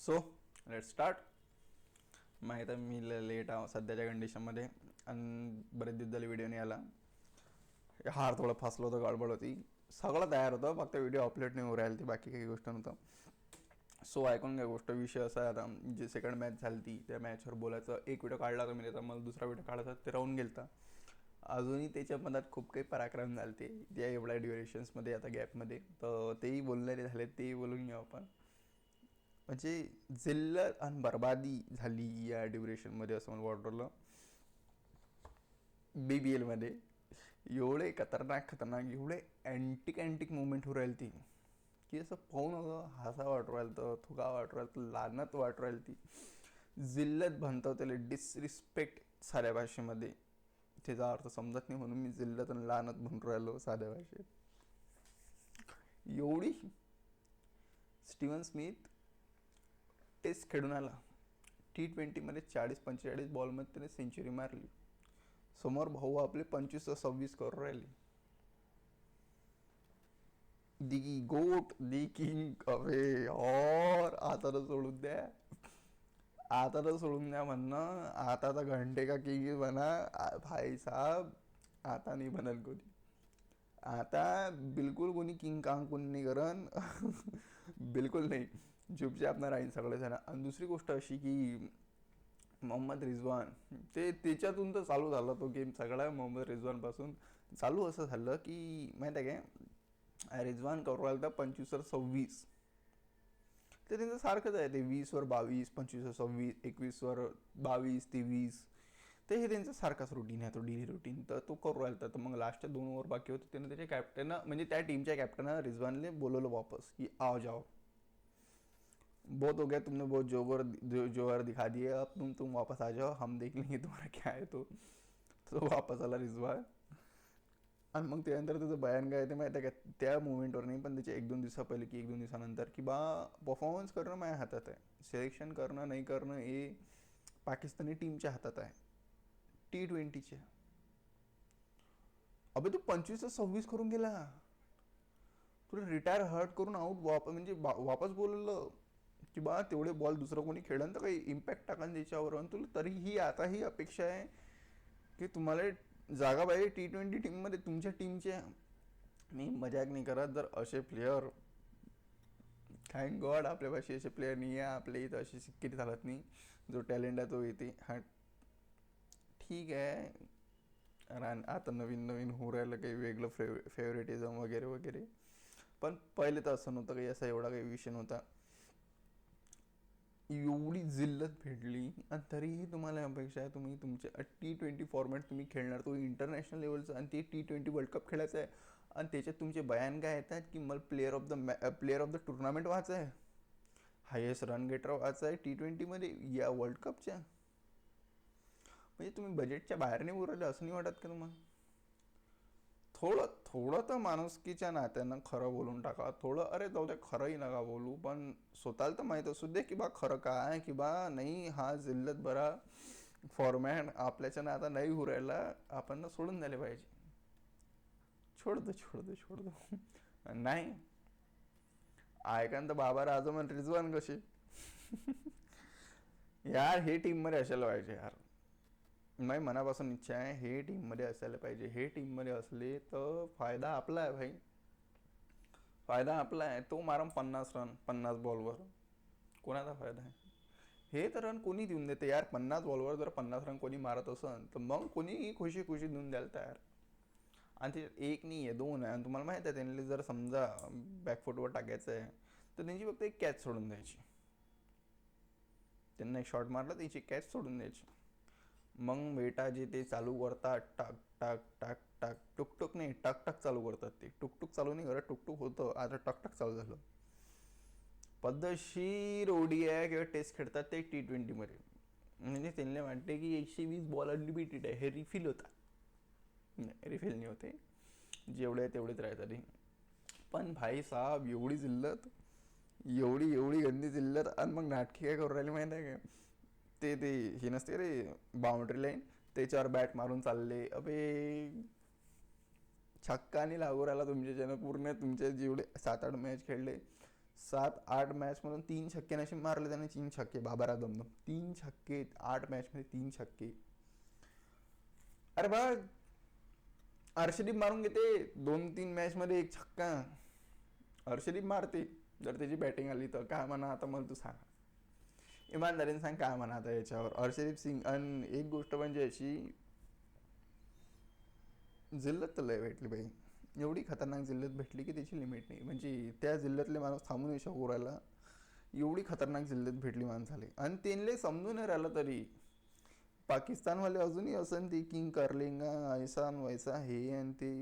So let start. माहीत आहे me let आहे सध्याच्या कंडिशनमध्ये आणि बरेच दिवस झाले व्हिडिओ नाही आला. हार थोडं फासलं होतं, गडबड होती. सगळं तयार होतं, फक्त व्हिडिओ अपलोड नाही होऊ राहिली ती, बाकी काही गोष्ट नव्हतं. सो ऐकून घ्या गोष्ट. विषय असा आहे, आता जी सेकंड मॅच झाली ती त्या मॅचवर बोलायचं. एक व्हिडिओ काढला होता मी, त्याचा मला दुसरा व्हिडिओ काढायचा ते राहून गेलता. अजूनही त्याच्या मनात खूप काही पराक्रम झाले ते त्या एवढ्या ड्युरेशन्समध्ये, आता गॅपमध्ये. तर तेही बोलणारे झाले, तेही बोलून घेऊ आपण. म्हणजे जिल्लत आणि बर्बादी झाली या ड्युरेशनमध्ये असं मला वाटलं. BBLमध्ये एवढे खतरनाक एवढे अँटिक मुवमेंट होऊ राहिली ती की असं पाहून असं हसा वाटू राहिलं, तर थुका वाटू राहिलं, तर लानत वाटू राहिली ती. जिल्लत म्हणतो त्याला, डिसरिस्पेक्ट साध्या भाषेमध्ये. त्याचा अर्थ समजत नाही म्हणून मी जिल्लत आणि लानत म्हणून राहिलो साध्या भाषेत. एवढी स्टीवन स्मिथ टेस्ट खेळून आला. T20मध्ये 40-45 बॉलमध्ये त्याने सेंचुरी मारली. समोर भाऊ आपले 25-26 करून राहिले. दी गोट, दी किंग अवे और आता तर सोडून द्या, म्हणणं. आता तर घंटे का किंग बना भाई साहब. आता नाही बनल कोणी. आता बिलकुल कोणी किंग कांग कोणी नाही करण. बिलकुल नाही. चुपचाप ना राहीन सगळेजण. आणि दुसरी गोष्ट अशी की मोहम्मद रिजवान, ते त्याच्यातून तर चालू झाला तो गेम सगळा. मोहम्मद रिजवानपासून चालू असं झालं की माहीत आहे काय, रिजवान करू राहिला तर 25-26. ते त्यांचं सारखंच आहे, ते 20वर 22, 25वर 26, 21वर 22, 23. ते हे त्यांचं सारखाच रुटीन आहे, तो डेली रुटीन. तर तो करू राहिला. तर मग लास्टच्या 2 ओव्हर बाकी होते, त्यानं त्याच्या कॅप्टननं, म्हणजे त्या टीमच्या कॅप्टननं रिजवानले बोलवलं वापस की आओ जाओ, बहुत हो गया तुमने, बहुत जोहर दिखा दिए, अब तुम वापस आ जाओ, हम देख लेंगे तुम्हारा क्या है. तो वापस आला रिजवान. आणि मग त्यानंतर त्याचं बयान काय ते माहिती आहे का, त्या मुवमेंटवर नाही पण त्याच्या 1-2 दिवसा पहिले की 1-2 दिवसानंतर, की बा परफॉर्मन्स करणं माझ्या हातात आहे, सिलेक्शन करणं नाही करणं हे पाकिस्तानी टीमच्या हातात आहे. T20च्या. अबे तू 25-26 करून गेला, तुला रिटायर हर्ट करून आऊट म्हणजे वापस बोललं की बा तेवढे बॉल दुसरं कोणी खेळलं तर काही इम्पॅक्ट टाका त्याच्यावर. आणि तुला तरीही आता ही अपेक्षा आहे की तुम्हाला जागा पाहिजे T20 टीममध्ये तुमच्या टीमच्या. मी मजाक नाही करत. जर असे प्लेयर, थँक गॉड आपल्यापाशी असे प्लेयर नाही आहे. आपल्या इथं अशी सिक्की चालत नाही. जो टॅलेंट आहे तो येते. हा ठीक आहे. आता नवीन होऊ राहिलं काही वेगळं फेवरेटिझम वगैरे वगैरे. पण पहिले तर असं नव्हतं काही, असा एवढा काही विषय नव्हता. एवढी जिल्लत भेटली आणि तरीही तुम्हाला अपेक्षा आहे तुम्ही तुमचे T20 फॉर्मॅट तुम्ही खेळणार, तो इंटरनॅशनल लेवलचं, आणि ते T20 वर्ल्ड कप खेळायचं आहे. आणि त्याच्यात तुमचे बयान काय येतात की मला प्लेअर ऑफ द टुर्नामेंट व्हायचं आहे, हायेस्ट रन गेटर व्हायचं आहे T20मध्ये या वर्ल्ड कपच्या. म्हणजे तुम्ही बजेटच्या बाहेर नाही उरले असं नाही वाटत का तुम्हाला? थोडं तर माणुसकीच्या नात्यानं खरं बोलून टाका. थोडं, अरे जाऊ द्या खरंही नका बोलू, पण स्वतःला तर माहीत असू दे की बा खरं काय की बा नाही, हा जिल्लत बरा फॉर्मॅट आपल्याच्यानं आता नाही होऊ राहिला, आपण सोडून द्यायला पाहिजे. छोड दो. नाही ऐका तर बाबर आझम आणि रिजवान कसे यार हे टीममध्ये असायला पाहिजे यार. नाही, मनापासून इच्छा आहे हे टीममध्ये असायला पाहिजे. हे टीममध्ये असले तर फायदा आपला आहे भाई, फायदा आपला आहे. तो मारम 50 रन 50 बॉलवर, कोणाचा फायदा आहे? हे तर रन कोणी देऊन देते यार. 50 बॉलवर जर 50 रन कोणी मारत असेल तर मग कोणीही खुशी देऊन द्यायला तयार. आणि ते एक नाही आहे, 2 आहे. आणि तुम्हाला माहीत आहे त्यांनी जर समजा बॅकफुटवर टाकायचं आहे तर त्यांची फक्त एक कॅच सोडून द्यायची. त्यांना एक शॉट मारला त्याची कॅच सोडून द्यायची. मग बेटा जे ते चालू करतात टाक टाक टाक टाक, टुकटुक नाही टक चालू करतात. ते टुकटुक चालू नाही करत, टुकटुक होतं, आता टक चालू झालं. पद्धतशीर ODI किंवा टेस्ट खेळतात ते T20मध्ये. म्हणजे त्यांना वाटते की 120 बॉल अनलिमिटेड आहे, हे रिफिल होता. नाही, रिफिल नाही होते, जेवढे आहे तेवढेच राहतात. पण भाई साहब एवढी जिल्लत, एवढी गंदी जिल्लत. आणि मग नाटकी काय करू राहिली माहिती आहे का, ते हे नसते रे बाउंड्री लाईन, त्याच्यावर बॅट मारून चालले. अबे छक्का नाही लागू राहिला तुमच्याच्यानं. पूर्ण तुमचे जेवढे 7-8 मॅच खेळले 7-8 मॅचमधून 3 छक्के नशीब मारले त्याने. 3 छक्के, बाबारा दमदम 3 छक्के 8 मॅचमध्ये, 3 छक्के. अरे बा, अर्शदीप मारून घेते 2-3 मॅचमध्ये 1 छक्का. अर्शदीप मारते जर त्याची बॅटिंग आली तर. काय म्हणा आता मला तू सांग, इमानदारीने सांग काय म्हणा आता याच्यावर. अर्शदीप सिंग. आणि एक गोष्ट म्हणजे अशी, जिल्लत तर लय भेटली बाई, एवढी खतरनाक जिल्लत भेटली की त्याची लिमिट नाही. म्हणजे त्या जिल्ह्यातले माणूस थांबू नाही शकू राहिला, एवढी खतरनाक जिल्ह्यात भेटली माणसाले. आणि त्यांना समजून नाही राहिलं तरी पाकिस्तानवाले अजूनही असं ते किंग करलेंगा ऐसा वैसा हे आणि ते.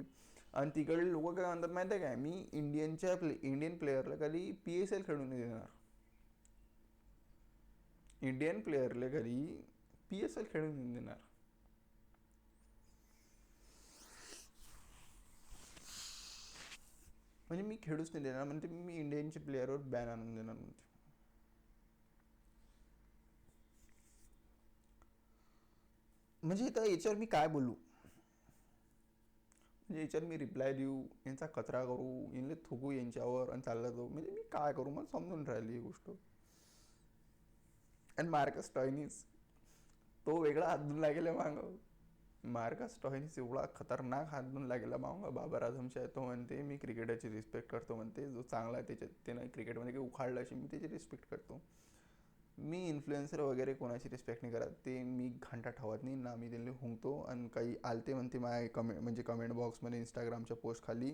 आणि तिकडे लोक काय म्हणतात माहिती आहे काय, मी इंडियन प्लेयरला कधी PSL खेळून नाही देणार. इंडियन प्लेयरला कधी PSL खेळून नाही देणार. म्हणजे मी खेळूच नाही देणार, म्हणजे मी इंडियनच्या प्लेअरवर बॅन आणून देणार. म्हणजे आता याच्यावर मी काय बोलू, म्हणजे याच्यावर मी रिप्लाय देऊ, यांचा कचरा करू, यांना थुकू यांच्यावर आणि चालला जाऊ. म्हणजे मी काय करू, मला समजून राहिली ही गोष्ट. आणि मार्कस स्टॉयनिस तो वेगळा हात धुवून लागेला मांग. मार्कस स्टॉयनिस एवढा खतरनाक हात धुवून लागेला मांग बाबर आझमच्या. तो म्हणते मी क्रिकेटची रिस्पेक्ट करतो, म्हणते जो चांगला आहे त्याच्यात त्यानं क्रिकेटमध्ये काही उखाडलं अशी मी त्याची रिस्पेक्ट करतो. मी इन्फ्लुएन्सर वगैरे कोणाची रिस्पेक्ट नाही करत, ते मी घंटा ठेवत नाही ना, मी त्यांना हुंकतो. आणि काही आलते म्हणते माझ्या म्हणजे कमेंट बॉक्समध्ये इंस्टाग्रामच्या पोस्ट खाली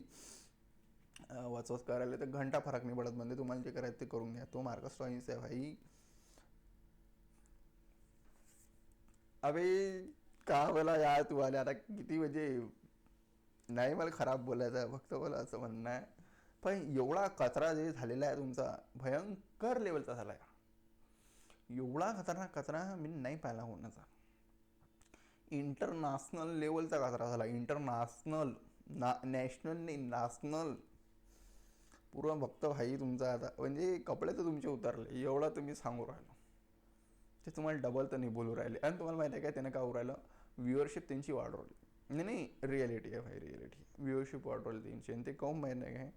वाचवत करायला, तर घंटा फरक नाही पडत. म्हणजे तुम्हाला जे करायचं ते करून घ्या. तो मार्कस स्टॉयनिस आहे भाई. अबे का बोला यार तू आले आता किती, म्हणजे नाही मला खराब बोलायचं आहे, फक्त मला असं म्हणणं आहे. पण एवढा कचरा जे झालेला आहे तुमचा, भयंकर लेवलचा झाला आहे. एवढा खतरनाक कचरा मी नाही पाहिला कोणाचा. इंटरनॅशनल लेवलचा कचरा झाला. इंटरनॅशनल, नॅशनल नाही, नॅशनल. पूर्ण फक्त भाई तुमचा आता म्हणजे कपडे तर तुमचे उतरले एवढा तुम्ही सांगू राहिलो. ते तुम्हाला डबल तर नाही बोलू राहिले. आणि तुम्हाला माहिती आहे काय त्यानं काय होऊ राहिलं, व्ह्युअरशिप त्यांची वाढवली. नाही नाही, रिॲलिटी आहे भाई, रिॲलिटी. व्ह्युअरशिप वाढवली त्यांची. आणि ते काहून माहीत नाही काय.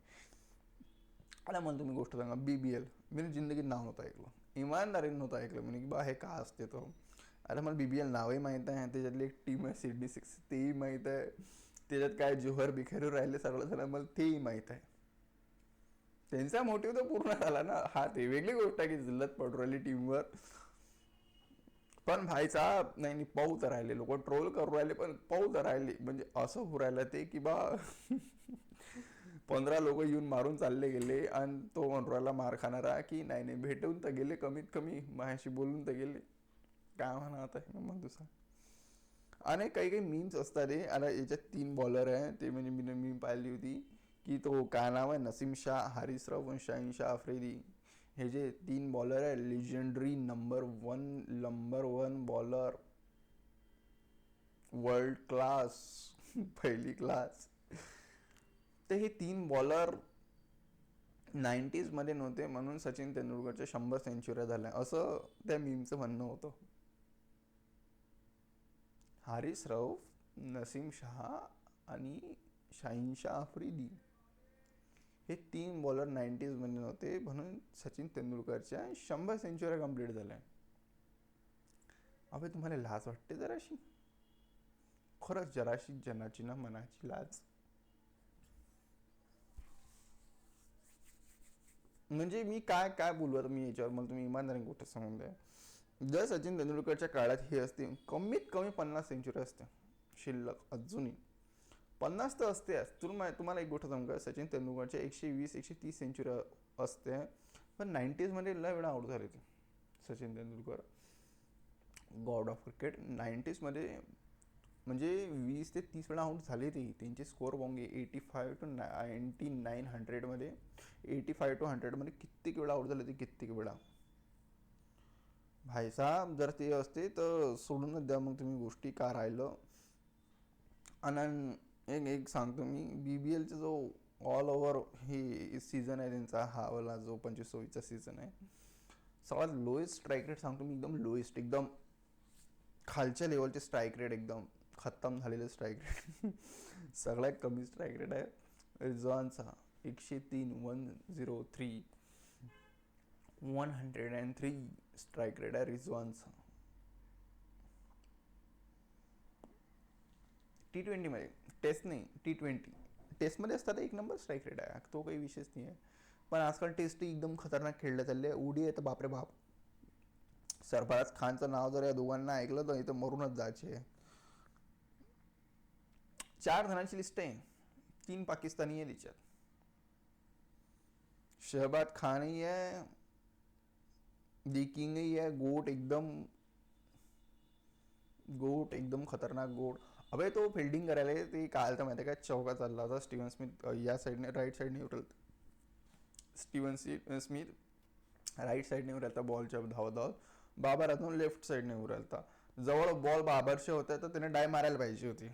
आता मला तुम्ही गोष्ट सांगा, BBL मी जिंदगीत नाव नव्हतं ऐकलं, इमानदारीने नव्हतं ऐकलं. म्हणजे की बा हे का असते तो. आता मला BBL नावही माहीत आहे, त्याच्यातली एक टीम आहे सिडनी सिक्स तेही माहीत आहे, त्याच्यात काय जोहर बिखेरू राहिले सगळं झालं मला तेही माहीत आहे. त्यांचा मोटिव्ह तर पूर्ण झाला ना. हा ते वेगळी गोष्ट आहे की जिल्लत पडू राहिली टीमवर. पण भाई साहेब नाही नाही, पाहू तर राहिले लोक, ट्रोल करू राहिले पण पाहू तर राहिले. म्हणजे असं होऊ राहिलं ते की बा 15 लोक येऊन मारून चालले गेले आणि तो म्हणून राहिला मार खाणारा की नाही नाही भेटून तर गेले, कमीत कमी माझ्याशी बोलून तर गेले. काय म्हणा आता मग दुसरा. आणि काही काही मीम्स असतात रे. आता याच्यात 3 बॉलर आहे ते, म्हणजे मी मीम पाहिली होती की तो काय नाव आहे, नसीम शाह, हारिस रऊफ आणि शाहीन शाह आफ्रिदी. हे जे 3 बॉलर आहे, legendary number one bowler, world class पहिली क्लास. तर हे 3 बॉलर 90s मध्ये नव्हते म्हणून सचिन तेंडुलकरच्या 100 सेंचुऱ्या झाल्या असं त्या मीमचं म्हणणं होतं. हारिस रऊफ, नसीम शाह आणि शाहीन शाह आफ्रिदी हे 3 बॉलर 90s मध्ये नव्हते म्हणून सचिन तेंडुलकरच्या 100 सेंचुऱ्या कंप्लीट झाल्या. अबे तुम्हाला लाज वाटते जराशी, खरंच जराशी जनाची ना मनाची लाज. म्हणजे मी काय काय बोलू आता मी याच्यावर, मला तुम्ही इमानदारीने गोष्ट सांगून द्या. जर सचिन तेंडुलकरच्या काळात हे असते कमीत कमी 50 सेंचुरी असते शिल्लक अजूनही. 50 तर असते. तुम्हाला एक गोष्ट सांगू का, सचिन तेंडुलकरच्या 120-130 सेंचुरी असते. पण 90s मध्ये लय वेळा आउट झाले ते Sachin Tendulkar, God of cricket. 90s मध्ये म्हणजे 20 ते 30 वेळा आउट झाले ते. त्यांचे स्कोअर बॉंगे 85 to 99 मध्ये, 85 to 100 मध्ये कित्येक वेळा आउट झाले ते, कित्येक वेळा. भाईसाहेब जर ते असते तर सोडूनच द्या मग तुम्ही गोष्टी का राहिलं. आणि एक एक सांगतो मी, BBLचा जो ऑल ओव्हर हे सीझन आहे त्यांचा, हा वाला जो 25-26चा सीझन आहे, सगळ्यात लोएस्ट स्ट्राईक रेट सांगतो मी, एकदम लोएस्ट, एकदम खालच्या लेवलचे स्ट्राईक रेट, एकदम खतम झालेले स्ट्राईक रेट. सगळ्यात कमी स्ट्राईक रेट आहे रिझवानचा, 103, 103. 103 स्ट्राईक रेट आहे रिझवानचा. T20मध्ये, टेस्ट नाही, T20. टेस्टमध्ये असताना 1 नंबर स्ट्राईक रेट आहे, तो काही विषयच नाही आहे. पण आजकाल टेस्ट एकदम खतरनाक खेळले चालले. ओडी आहे तर बापरे बाप, सरफराज खानचं नाव जर या दोघांना ऐकलं तर इथं मरूनच जायचे. 4 जणांची लिस्ट आहे, 3 पाकिस्तानी आहे तिच्यात. शहबाज खानही आहे, दी किंगही आहे, गोट एकदम खतरनाक गोट. अबे तो फिल्डिंग करायला ते काय तर माहिती आहे का, चौका चालला होता. स्टीव्हन स्मिथ या साईडने, राईट साईडने उरल. स्टीव्हन स्मिथ राईट साईडने उरायला बॉलच्या धावत, बाबर अजून लेफ्ट साईडने उरायला. जवळ बॉल बाबरचे होते तर त्याने डाय मारायला पाहिजे होती.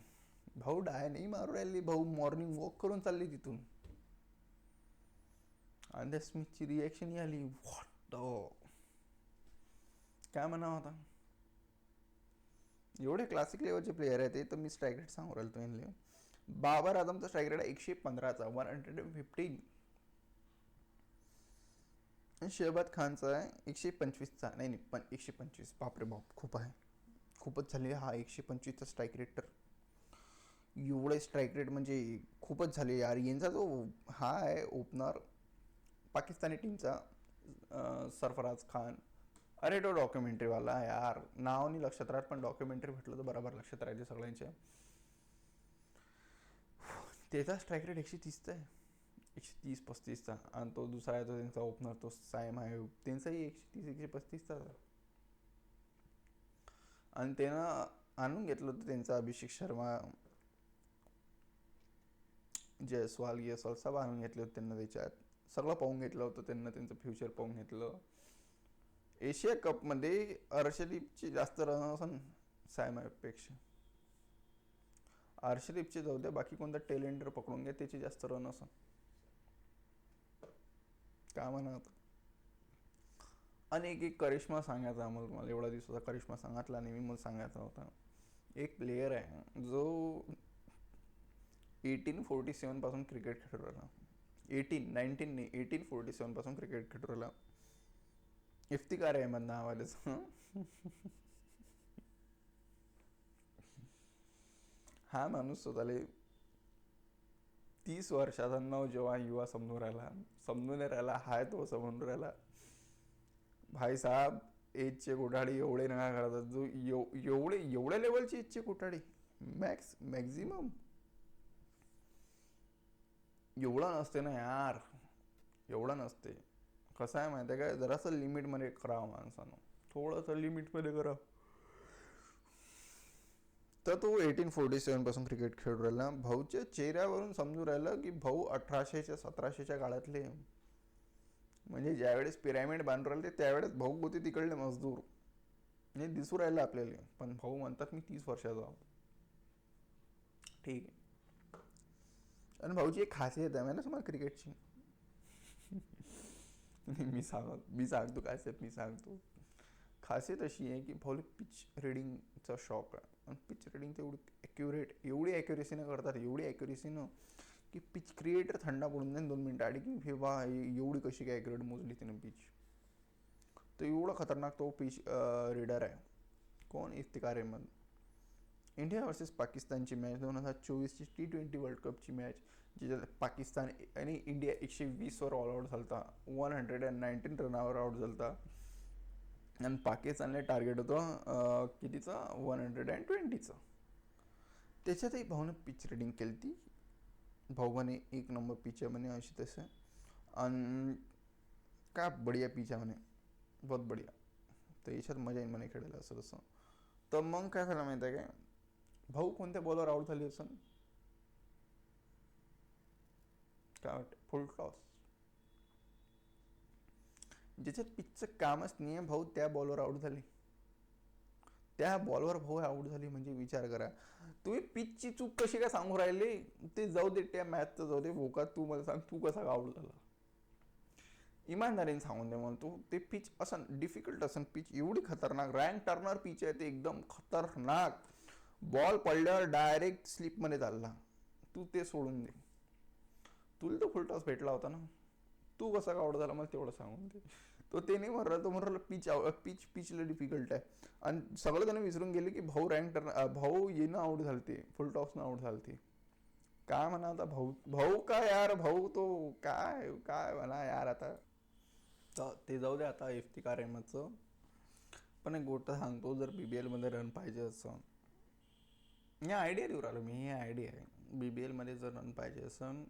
भाऊ डाय नाही मारू राहिली, भाऊ मॉर्निंग वॉक करून चालली तिथून. आणि त्या स्मिथची रिॲक्शन आली, व्हॉट काय म्हणा होता. एवढे क्लासिक लेवलचे प्लेयर आहेत ते, तर मी स्ट्राईक रेट सांगू राहिलो तुम्ही. बाबर आझमचा स्ट्राईक रेट आहे 115चा, 115. शहबाज खानचा आहे 125चा. नाही पण 125, बापरे बाप, खूप आहे, खूपच झाले हा 125चा स्ट्राईक रेट. तर एवढे स्ट्राईक रेट म्हणजे खूपच झाले यार. यांचा जो हा आहे ओपनर पाकिस्तानी टीमचा, सरफराज खान, अरे तो डॉक्युमेंटरीवाला यार, नाव नाही लक्षात राहत, पण डॉक्युमेंटरी भेटलं तर बरोबर लक्षात राहायचे सगळ्यांचे. त्याचा स्ट्राईक रेट 130चा आहे, 130-135चा. आणि तो दुसरा आहे तो त्यांचा ओपनर, तो सायम आहे, त्यांचाही 130-135चा. आणि त्यानं आणून घेतलं होतं त्यांचा अभिषेक शर्मा, जयस्वाल सब आणून घेतले होते त्यांना. त्याच्यात सगळं पाहून घेतलं होतं त्यांना, त्यांचं फ्युचर पाहून घेतलं. एशिया कपमध्ये अर्शदीपची जास्त रन असन सायमापेक्षा. अर्शदीपचे जाऊ द्या, बाकी कोणता टेलेंटर पकडून घ्या, त्याची जास्त रन असन. काय म्हणा आता. आणि एक करिश्मा सांगायचा आम्हाला, तुम्हाला एवढा दिवसाचा करिश्मा सांगितला नाही मी, मला सांगायचा होता. एक प्लेयर आहे जो 1847 पासून क्रिकेट खेळू राहिला. 1847 पासून क्रिकेट खेळू राहिला. इफ्तिकार अहमद नाव आहे त्याचं. हा माणूस स्वतःला 30 वर्षाचा नौजवान युवा समजून राहिला, हाय तो समजून राहिला. भाई साहेब, एजचे कोठाडी एवढे नका करतात, जो एवढ्या लेवलची एजचे कोठाडी मॅक्झिमम एवढा नसते ना यार, एवढा नसते. कसं आहे माहिती आहे का, जरासं लिमिटमध्ये करावं माणसानं, थोडंसं लिमिटमध्ये करावं. तर तो 1847 पासून क्रिकेट खेळू राहिला. भाऊच्या चेहऱ्यावरून समजू राहिलं की भाऊ 1800-1700च्या काळातले. म्हणजे ज्यावेळेस पिरॅमिड बांधून राहिले त्यावेळेस भाऊ होते तिकडले मजदूर, हे दिसू राहिलं आपल्याला. पण भाऊ म्हणतात मी 30 वर्षाचा. ठीक आहे. आणि भाऊची एक खासियत आहे ना तुम्हाला क्रिकेटची. मी सांगतो खासियत अशी आहे की भाऊला पिच रिडिंगचा शॉक आहे. आणि पिच रिडिंग तेवढी एवढी ॲक्युरेसीनं करतात, की पिच क्रिएटर थंडा पडून जाईल 2 मिनटं आधी, की हे वा एवढी कशी काय ॲक्युरेट मोजली तिने पिच. तर एवढा खतरनाक तो पिच रीडर आहे. कोण? इफ्तिकार अहमद. इंडिया वर्सेस पाकिस्तानची मॅच 2024ची T20 वर्ल्ड कपची मॅच, ज्याच्यात पाकिस्तान आणि इंडिया 120वर ऑल आउट झालता, 119 रनावर आउट झालता. आणि पाकिस्तानला टार्गेट होतं कितीचं, 120चं. त्याच्यातही भाऊनं पिच रिडिंग केली ती. भाऊ म्हणे 1 नंबर पिच आहे म्हणे, अशी तसं. आणि काय बढिया पिच आहे म्हणे, बहुत बढिया. तर याच्यात मजा येईल म्हणे खेळायला, असं तसं. तर मग काय झालं माहिती आहे काय, भाऊ कोणत्या बॉलवर आउट झाली असं काय वाटतं? फुल टॉस. ज्याच्यात पिचचं कामच नाही आहे, भाऊ त्या बॉलवर आउट झाली. त्या बॉलवर भाऊ आउट झाली म्हणजे विचार करा तुम्ही. पिचची चूक कशी काय सांगू राहिले, ते जाऊ दे, त्या मॅचचं जाऊ दे. भोका तू मला सांग, तू कसा आउट झाला इमानदारीने सांगून दे मला तू. ते पिच असं डिफिकल्ट असं पिच, एवढी खतरनाक रँक टर्नर पिच आहे ते, एकदम खतरनाक. बॉल पडल्यावर डायरेक्ट स्लिपमध्ये चालला. तू ते सोडून दे, तुला तर फुल टॉस भेटला होता ना, तू कसा आउट झाला मला तेवढं सांगून दे. तो ते नाही म्हणून राहिला, तो म्हणून राहिला पिच पिचला डिफिकल्ट आहे. आणि सगळं त्यांना विसरून गेले की भाऊ रँक भाऊ येणं आउट झालते, फुल टॉसनं आउट झालते. काय म्हणा आता, भाऊ भाऊ काय यार, भाऊ तो काय काय म्हणा यार आता. ते जाऊ दे आता इफ्तिकार अहमदचं. पण एक गोष्ट सांगतो, जर BBL मध्ये रन पाहिजे असं, या आयडिया देऊ राहिलो मी, ही आयडिया आहे. BBL मध्ये जर रन पाहिजे असं,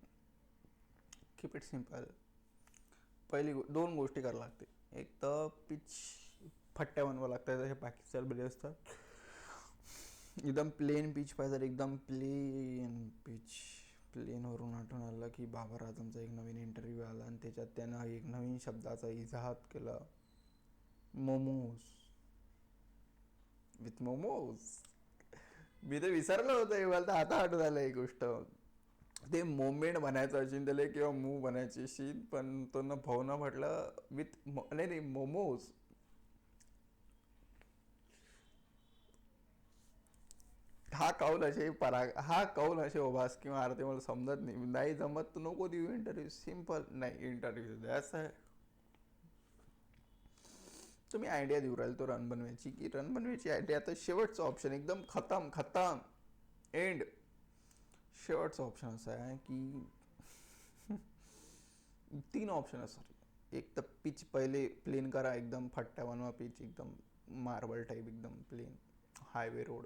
कीप इट सिम्पल. पहिली दोन गोष्टी करावं लागते. एक तर पिच फट्ट्या बनवावं लागतात, हे पाकिस्तानमध्ये असतात. एकदम प्लेन पिच पाहिजे, एकदम प्लेन पिच. प्लेनवरून आठवण आलं की बाबर आझमचा एक नवीन इंटरव्ह्यू आला आणि त्याच्यात त्यानं एक नवीन शब्दाचा इजाहात केला, मोमोज विथ मोमोज. मी तर विसरलो होतो, हे मला तर आता आठवत आलं ही गोष्ट. ते मोमेंट बनायचं असेल त्याला किंवा मूव बनायची असेल, पण तो न भाऊ न म्हटलं विथ नाही नाही मोमोज. हा कौल असे उभास किंवा अरे ते मला समजत नाही, नाही जमत तर नको देऊ इंटरव्ह्यू. सिम्पल. नाही इंटरव्ह्यू द्यायचं. तुम्ही आयडिया देऊ राहील तो रन बनवायची, की रन बनवायची आयडिया आता शेवटचं ऑप्शन एकदम खतम खतम एंड. शेवटचा ऑप्शन असा आहे की 3 ऑप्शन आहे सॉरी. एक तर पिच पहिले प्लेन करा, एकदम फट्ट्या बनवा पिच, एकदम मार्बल टाईप एकदम plain highway road.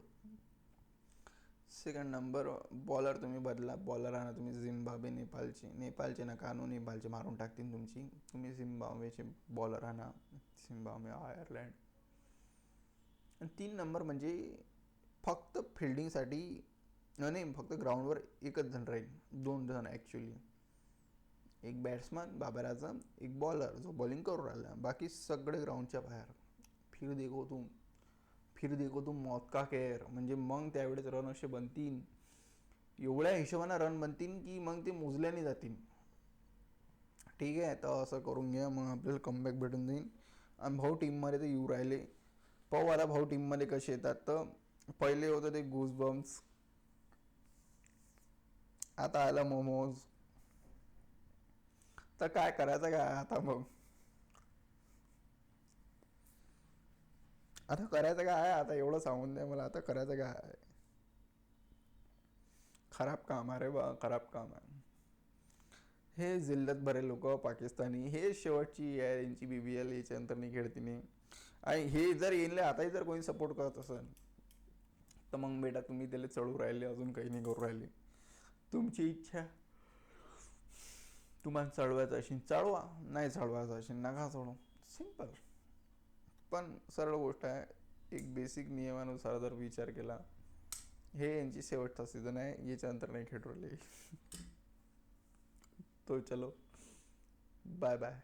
Second number, bowler तुम्ही बदला. बॉलर आणा तुम्ही झिम्बाब्वे, नेपाळचे नका आणू, नेपाळचे मारून टाकतील तुमची. तुम्ही झिम्बाब्वेचे बॉलर आणा, झिम्बाब्वे आयर्लंड. आणि 3 नंबर म्हणजे फक्त फिल्डिंगसाठी नाही, फक्त ग्राउंडवर एकच जण राहील, 2 जण ॲक्च्युली. एक बॅट्समन बाबर आझम, एक बॉलर जो बॉलिंग करू राहिला, बाकी सगळे ग्राउंडच्या बाहेर. फिर देखो तुम मौत का केअर. म्हणजे मग त्यावेळेस रन असे बनतील, एवढ्या हिशोबानं रन बनतील की मग ते मोजल्याने जातील. ठीक आहे, तर असं करून घ्या, मग आपल्याला कमबॅक भेटून जाईल. आणि भाऊ टीममध्ये तर येऊ राहिले. पाहू आता भाऊ टीममध्ये कसे येतात. तर पहिले होतं ते गुजबम्स, आता आला मोमोज. तर काय करायचं काय आता मग, आता करायचं काय आहे, आता एवढं सांगून द्या मला, आता करायचं काय आहे. खराब काम आहे रे बा, खराब काम आहे. हे जिल्ह्यात बरे लोक पाकिस्तानी, हे शेवटची आहे यांची BBL, याच्यानंतर नाही खेळती नाही. आणि हे जर येईल आताही जर कोणी सपोर्ट करत असेल तर मग बेटा तुम्ही त्याला चढू राहिले, अजून काही नाही करू राहिले. तुमची इच्छा, तुम्हाला चढवायचं असेल चढवा, नाही चढवायचं असेल नका चढू. सिम्पल. पण सरळ गोष्ट आहे, एक बेसिक नियमानुसार जर विचार केला, हे यांची शेवटचा सीझन आहे, याच्यानंतर नाही खेळू राहिले. तो चलो बाय बाय.